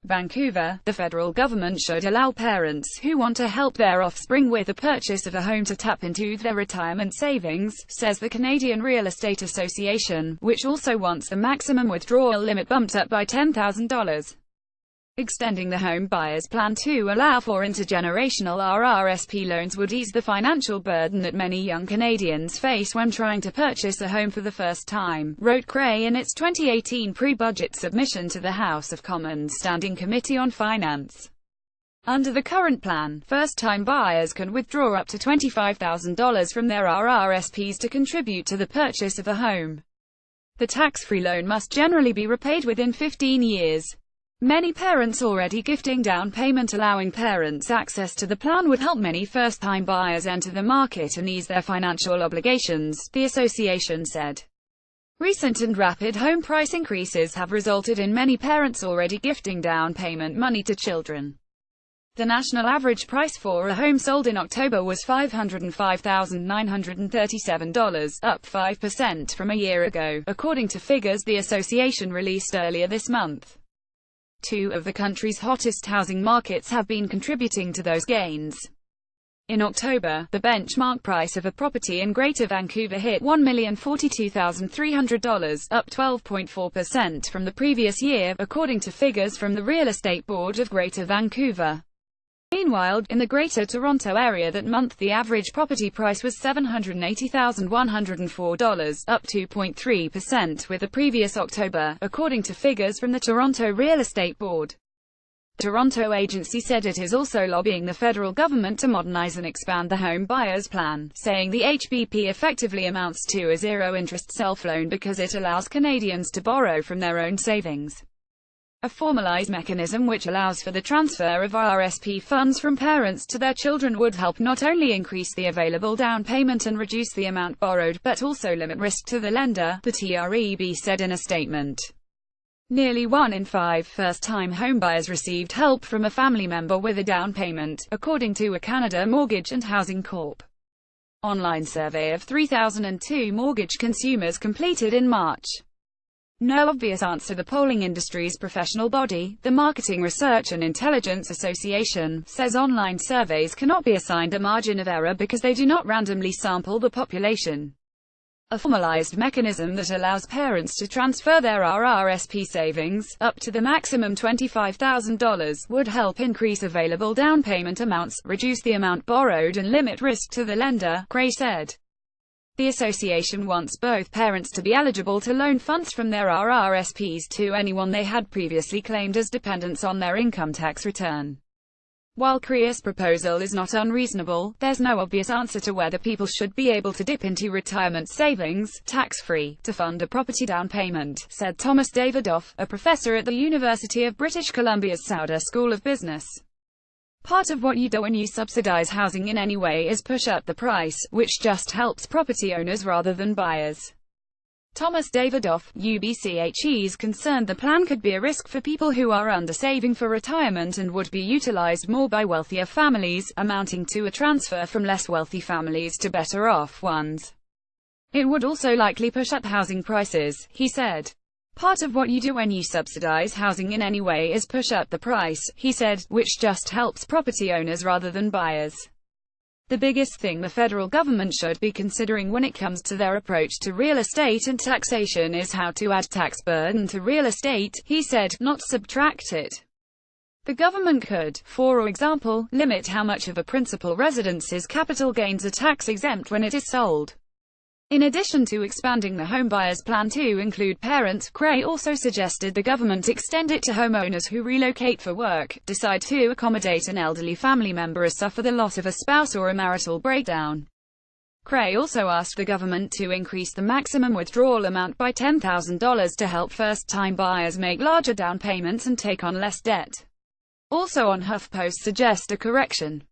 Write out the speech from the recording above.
Vancouver, the federal government should allow parents who want to help their offspring with the purchase of a home to tap into their retirement savings, says the Canadian Real Estate Association, which also wants the maximum withdrawal limit bumped up by $10,000. Extending the home buyers plan to allow for intergenerational RRSP loans would ease the financial burden that many young Canadians face when trying to purchase a home for the first time, wrote Cray in its 2018 pre-budget submission to the House of Commons Standing Committee on Finance. Under the current plan, first-time buyers can withdraw up to $25,000 from their RRSPs to contribute to the purchase of a home. The tax-free loan must generally be repaid within 15 years. Many parents already gifting down payment. Allowing parents access to the plan would help many first-time buyers enter the market and ease their financial obligations, the association said. Recent and rapid home price increases have resulted in many parents already gifting down payment money to children. The national average price for a home sold in October was $505,937, up 5% from a year ago, according to figures the association released earlier this month. Two of the country's hottest housing markets have been contributing to those gains. In October, the benchmark price of a property in Greater Vancouver hit $1,042,300, up 12.4% from the previous year, according to figures from the Real Estate Board of Greater Vancouver. Meanwhile, in the Greater Toronto area that month the average property price was $780,104, up 2.3% with the previous October, according to figures from the Toronto Real Estate Board. The Toronto agency said it is also lobbying the federal government to modernize and expand the home buyers plan, saying the HBP effectively amounts to a zero-interest self-loan because it allows Canadians to borrow from their own savings. A formalized mechanism which allows for the transfer of RSP funds from parents to their children would help not only increase the available down payment and reduce the amount borrowed, but also limit risk to the lender, the TREB said in a statement. Nearly 1 in 5 first-time homebuyers received help from a family member with a down payment, according to a Canada Mortgage and Housing Corp. online survey of 3,002 mortgage consumers completed in March. No obvious answer. The polling industry's professional body, the Marketing Research and Intelligence Association, says online surveys cannot be assigned a margin of error because they do not randomly sample the population. A formalized mechanism that allows parents to transfer their RRSP savings, up to the maximum $25,000, would help increase available down payment amounts, reduce the amount borrowed and limit risk to the lender, Cray said. The association wants both parents to be eligible to loan funds from their RRSPs to anyone they had previously claimed as dependents on their income tax return. While Cray's proposal is not unreasonable, there's no obvious answer to whether people should be able to dip into retirement savings, tax-free, to fund a property down payment, said Thomas Davidoff, a professor at the University of British Columbia's Sauder School of Business. Part of what you do when you subsidize housing in any way is push up the price, which just helps property owners rather than buyers. Thomas Davidoff, UBCHE, is concerned the plan could be a risk for people who are under-saving for retirement and would be utilized more by wealthier families, amounting to a transfer from less wealthy families to better-off ones. It would also likely push up housing prices, he said. Part of what you do when you subsidize housing in any way is push up the price, he said, which just helps property owners rather than buyers. The biggest thing the federal government should be considering when it comes to their approach to real estate and taxation is how to add tax burden to real estate, he said, not subtract it. The government could, for example, limit how much of a principal residence's capital gains are tax-exempt when it is sold. In addition to expanding the homebuyers plan to include parents, Cray also suggested the government extend it to homeowners who relocate for work, decide to accommodate an elderly family member or suffer the loss of a spouse or a marital breakdown. Cray also asked the government to increase the maximum withdrawal amount by $10,000 to help first-time buyers make larger down payments and take on less debt. Also on HuffPost suggest a correction.